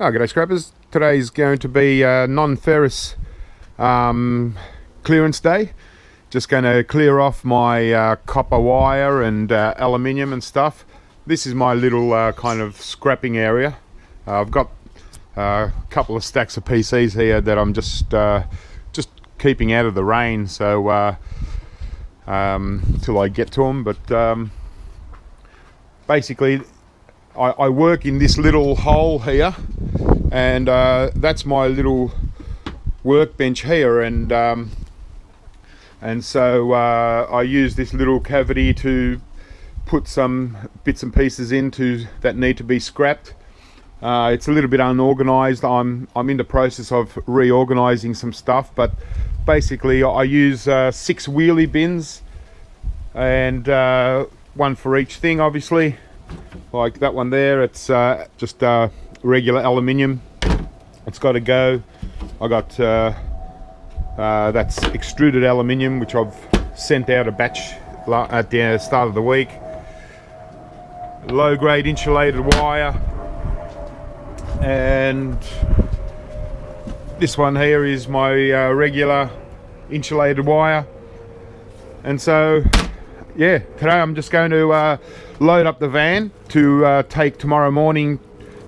Oh, g'day scrappers. Today's going to be non-ferrous clearance day. Just going to clear off my copper wire and aluminium and stuff. This is my little kind of scrapping area. I've got a couple of stacks of PCs here that I'm just keeping out of the rain, so till I get to them. But basically I work in this little hole here, and that's my little workbench here, and so I use this little cavity to put some bits and pieces into that need to be scrapped. It's a little bit unorganized. I'm in the process of reorganizing some stuff, but basically I use 6 wheelie bins, and one for each thing, obviously. Like that one there, it's just regular aluminium. It's got to go. I got that's extruded aluminium, which I've sent out a batch at the start of the week. Low grade insulated wire, and this one here is my regular insulated wire. And so yeah, today I'm just going to load up the van to take tomorrow morning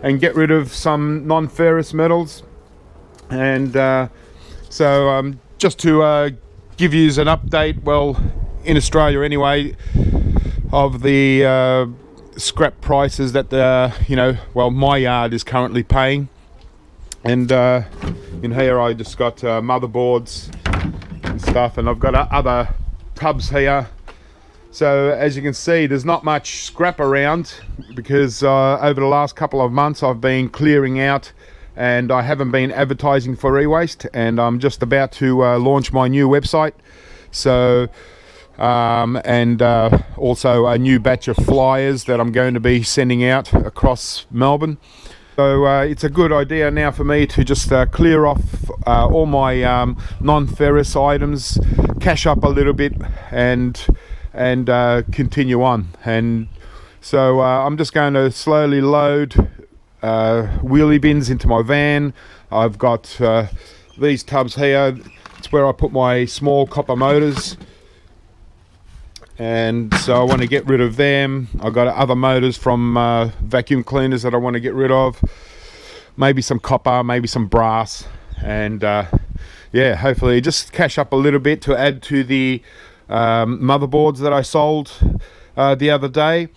and get rid of some non-ferrous metals. And so just to give you an update, well, in Australia anyway, of the scrap prices that my yard is currently paying. And in here I just got motherboards and stuff, and I've got other tubs here. So as you can see, there's not much scrap around because over the last couple of months I've been clearing out, and I haven't been advertising for eWaste, and I'm just about to launch my new website. So and also a new batch of flyers that I'm going to be sending out across Melbourne. So it's a good idea now for me to just clear off all my non-ferrous items, cash up a little bit, and continue on. And so I'm just going to slowly load wheelie bins into my van. I've got these tubs here. It's where I put my small copper motors, and so I want to get rid of them. I've got other motors from vacuum cleaners that I want to get rid of, maybe some copper, maybe some brass, and yeah, hopefully just cash up a little bit to add to the motherboards that I sold the other day,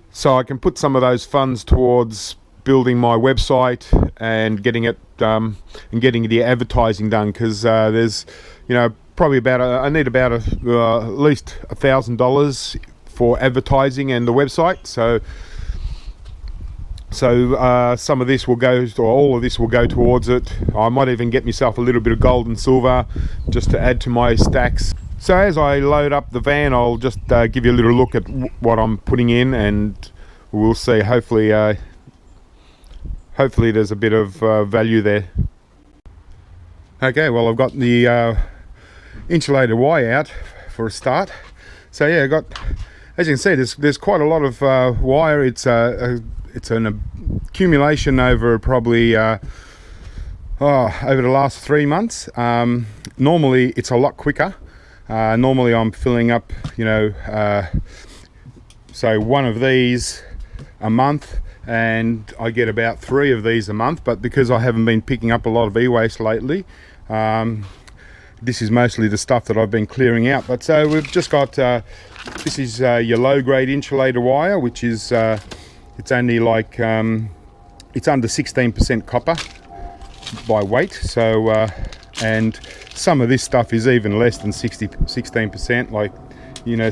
so I can put some of those funds towards building my website and getting it and getting the advertising done, because there's probably about I need about at least $1,000 for advertising and the website. So some of this will go, or all of this will go towards it. I might even get myself a little bit of gold and silver just to add to my stacks. So as I load up the van, I'll just give you a little look at what I'm putting in, and we'll see. Hopefully there's a bit of value there. Okay, well, I've got the insulated wire out for a start. So yeah, I got, as you can see, there's quite a lot of wire. It's an accumulation over probably over the last 3 months. Normally it's a lot quicker. Normally I'm filling up, so one of these a month, and I get about 3 of these a month. But because I haven't been picking up a lot of eWaste lately, this is mostly the stuff that I've been clearing out. But so we've just got this is your low grade insulator wire, which is it's only like it's under 16% copper by weight. So and some of this stuff is even less than 16%. Like,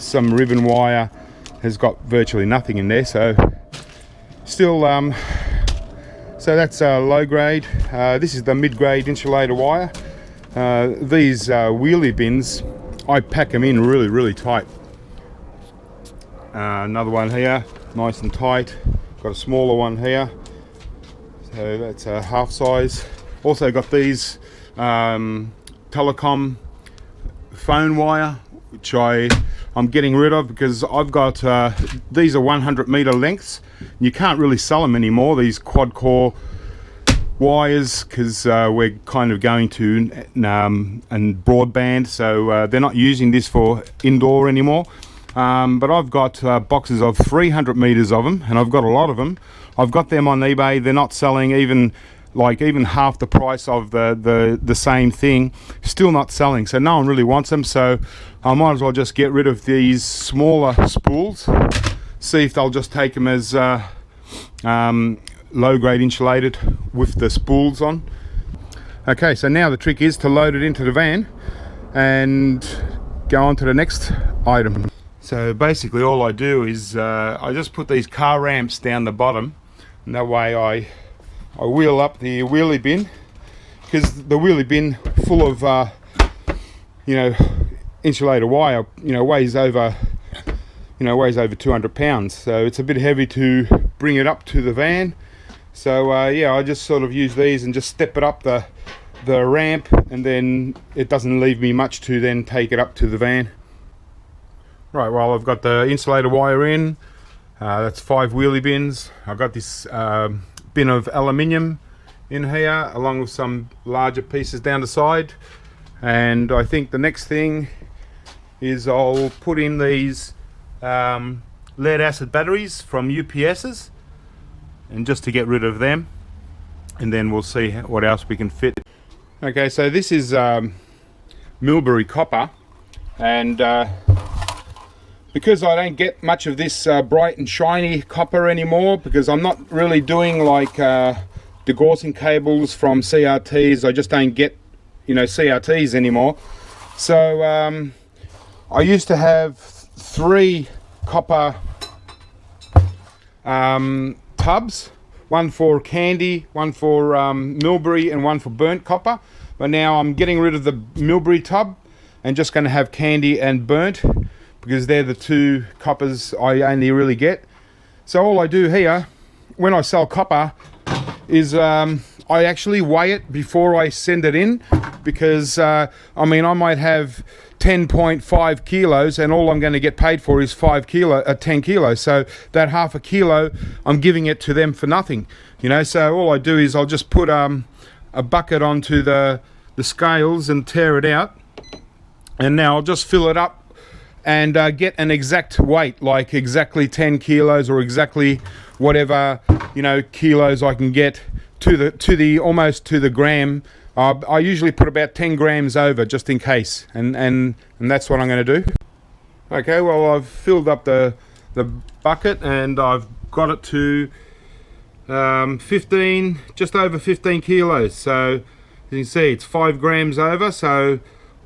some ribbon wire has got virtually nothing in there. So still, so that's low grade. This is the mid grade insulator wire. These wheelie bins, I pack them in really tight. Another one here, nice and tight. Got a smaller one here, so that's a half size. Also got these telecom phone wire, which I'm getting rid of because I've got these are 100 meter lengths. You can't really sell them anymore, these quad core wires, because we're kind of going to and broadband, so they're not using this for indoor anymore. But I've got boxes of 300 meters of them, and I've got a lot of them. I've got them on eBay. They're not selling even half the price of the same thing. Still not selling, so no one really wants them. So I might as well just get rid of these smaller spools, see if they'll just take them as low grade insulated with the spools on. Okay, so now the trick is to load it into the van and go on to the next item. So basically all I do is I just put these car ramps down the bottom, and that way I wheel up the wheelie bin, because the wheelie bin full of insulator wire weighs over 200 pounds, so it's a bit heavy to bring it up to the van. So yeah, I just sort of use these and just step it up the ramp, and then it doesn't leave me much to then take it up to the van. Right, well, I've got the insulator wire in. That's 5 wheelie bins. I've got this bin of aluminium in here, along with some larger pieces down the side. And I think the next thing is I'll put in these lead acid batteries from UPS's, and just to get rid of them, and then we'll see what else we can fit. Okay, so this is Milbury copper, and because I don't get much of this bright and shiny copper anymore, because I'm not really doing like degaussing cables from CRTs. I just don't get CRTs anymore. So I used to have 3 copper tubs, one for candy, one for Milbury, and one for burnt copper. But now I'm getting rid of the Milbury tub and just going to have candy and burnt, because they're the 2 coppers I only really get. So all I do here when I sell copper is I actually weigh it before I send it in, because I might have 10.5 kilos and all I'm going to get paid for is 10 kilos. So that half a kilo, I'm giving it to them for nothing. So all I do is I'll just put a bucket onto the scales and tear it out, and now I'll just fill it up and get an exact weight, like exactly 10 kilos or exactly whatever kilos I can get to the almost to the gram. I usually put about 10 grams over, just in case, and that's what I'm going to do. Okay, well, I've filled up the bucket, and I've got it to 15, just over 15 kilos. So as you can see, it's 5 grams over. So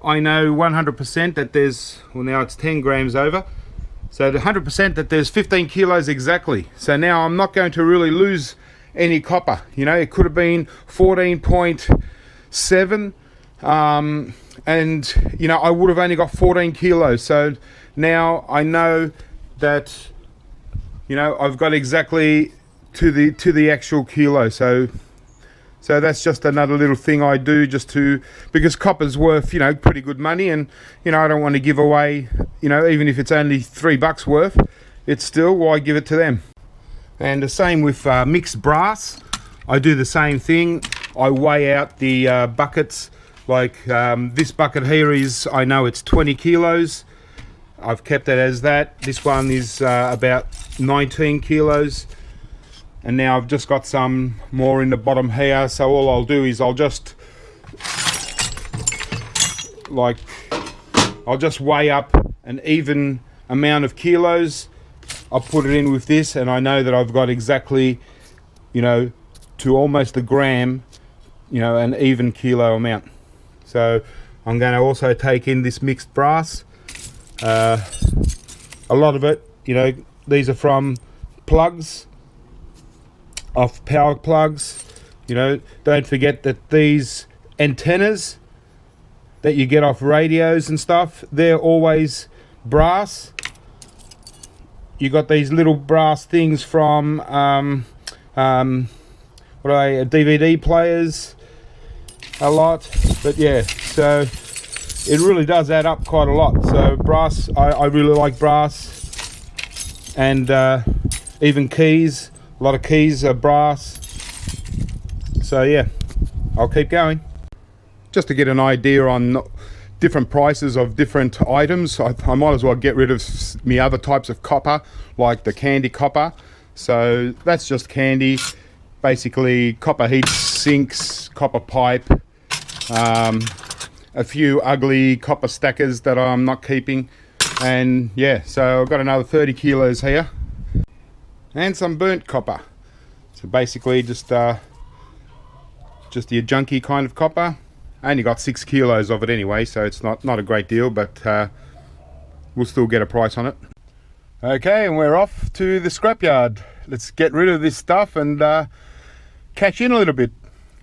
I know 100% that there's, well, now it's 10 grams over. So the 100% that there's 15 kilos exactly. So now I'm not going to really lose any copper. It could have been 14.7, and I would have only got 14 kilos. So now I know that I've got exactly to the actual kilo. So that's just another little thing I do, because copper's worth pretty good money, and I don't want to give away even if it's only $3 worth, it's still, why give it to them. And the same with mixed brass. I do the same thing. I weigh out the buckets. Like this bucket here is, I know it's 20 kilos. I've kept it as that. This one is about 19 kilos. And now I've just got some more in the bottom here. So all I'll do is I'll just weigh up an even amount of kilos. I'll put it in with this, and I know that I've got exactly, to almost a gram, an even kilo amount. So I'm going to also take in this mixed brass. A lot of it, these are from plugs, off power plugs. Don't forget that these antennas that you get off radios and stuff, they're always brass. You got these little brass things from DVD players, a lot. But yeah, so it really does add up quite a lot. So brass, I really like brass, and even keys. A lot of keys are brass. So yeah, I'll keep going. Just to get an idea on different prices of different items, I might as well get rid of me other types of copper, like the candy copper. So that's just candy, basically copper heat sinks, copper pipe, a few ugly copper stackers that I'm not keeping, and yeah, so I've got another 30 kilos here, and some burnt copper. So basically just your junky kind of copper. I only got 6 kilos of it anyway, so it's not a great deal, but we'll still get a price on it. Okay, and we're off to the scrapyard. Let's get rid of this stuff and catch in a little bit.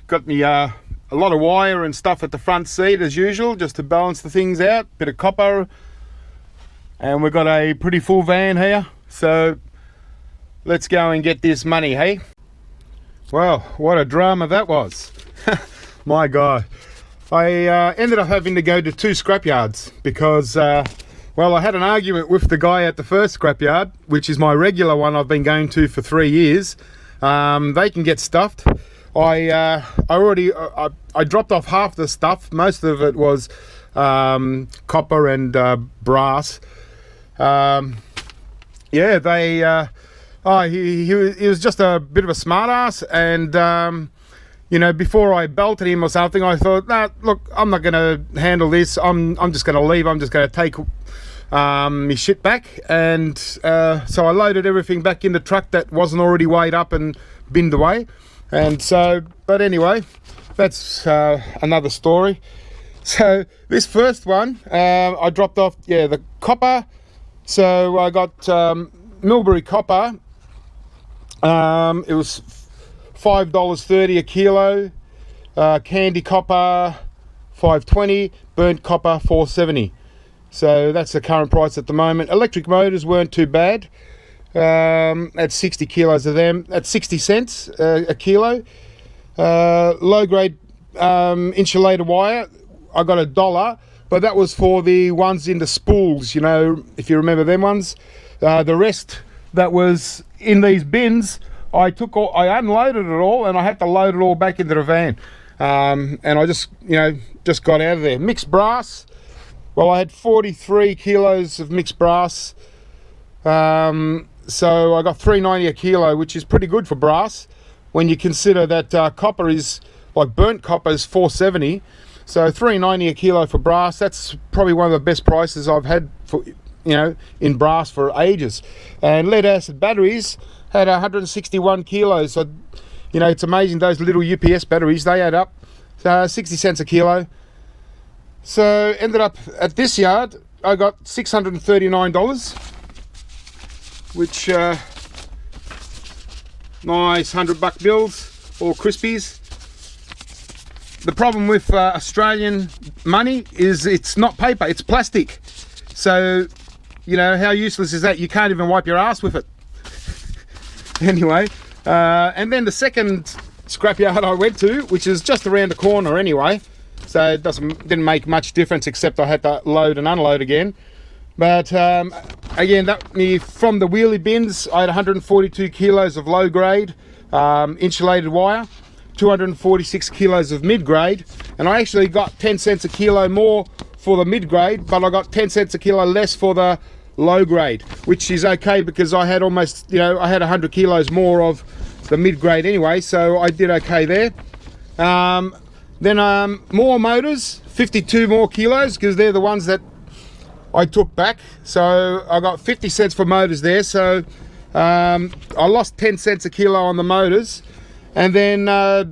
Got me a lot of wire and stuff at the front seat as usual, just to balance the things out. Bit of copper, and we've got a pretty full van here, so let's go and get this money, hey? Well, what a drama that was. My God. I ended up having to go to 2 scrapyards because, well, I had an argument with the guy at the first scrapyard, which is my regular one I've been going to for 3 years. They can get stuffed. I dropped off half the stuff. Most of it was copper and brass. Yeah, he was just a bit of a smart ass, and you know, before I belted him or something, I thought, nah, look, I'm not going to handle this. I'm just going to leave. I'm just going to take my shit back. And so I loaded everything back in the truck that wasn't already weighed up and binned away. And so, but anyway, that's another story. So this first one, I dropped off, yeah, the copper. So I got Millbury copper. It was $5.30 a kilo, candy copper $5.20, burnt copper $4.70. So that's the current price at the moment. Electric motors weren't too bad. At 60 kilos of them, at 60 cents a kilo. Low grade insulator wire, I got $1, but that was for the ones in the spools, you know, if you remember them ones. The rest that was in these bins, I unloaded it all, and I had to load it all back into the van. And I just got out of there. Mixed brass, well, I had 43 kilos of mixed brass. So I got $3.90 a kilo, which is pretty good for brass when you consider that copper is, like burnt copper is $4.70. So $3.90 a kilo for brass, that's probably one of the best prices I've had for, you know, in brass for ages. And lead acid batteries had 161 kilos. So, you know, it's amazing, those little UPS batteries, they add up. 60 cents a kilo. So ended up at this yard, I got $639, which nice $100 bills, all crispies. The problem with Australian money is it's not paper, it's plastic. So, you know, how useless is that? You can't even wipe your ass with it. Anyway, and then the second scrapyard I went to, which is just around the corner anyway, so it didn't make much difference except I had to load and unload again. But again, from the wheelie bins, I had 142 kilos of low grade insulated wire, 246 kilos of mid grade, and I actually got 10 cents a kilo more for the mid grade, but I got 10 cents a kilo less for the low grade, which is okay because I had almost, you know, I had 100 kilos more of the mid grade anyway, so I did okay there. Then more motors, 52 more kilos, because they're the ones that I took back. So I got 50 cents for motors there, so I lost 10 cents a kilo on the motors. And then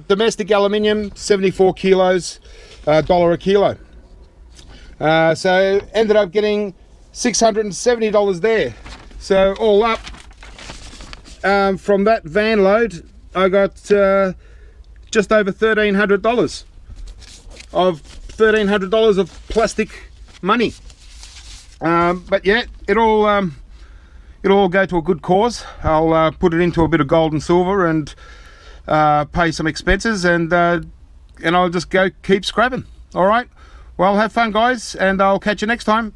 domestic aluminium, 74 kilos, $1 a kilo. So ended up getting $670 there. So all up, from that van load, I got just over $1,300 of plastic money. But yeah, it'll all go to a good cause. I'll put it into a bit of gold and silver and pay some expenses, and I'll just go keep scrapping. All right. Well, have fun, guys, and I'll catch you next time.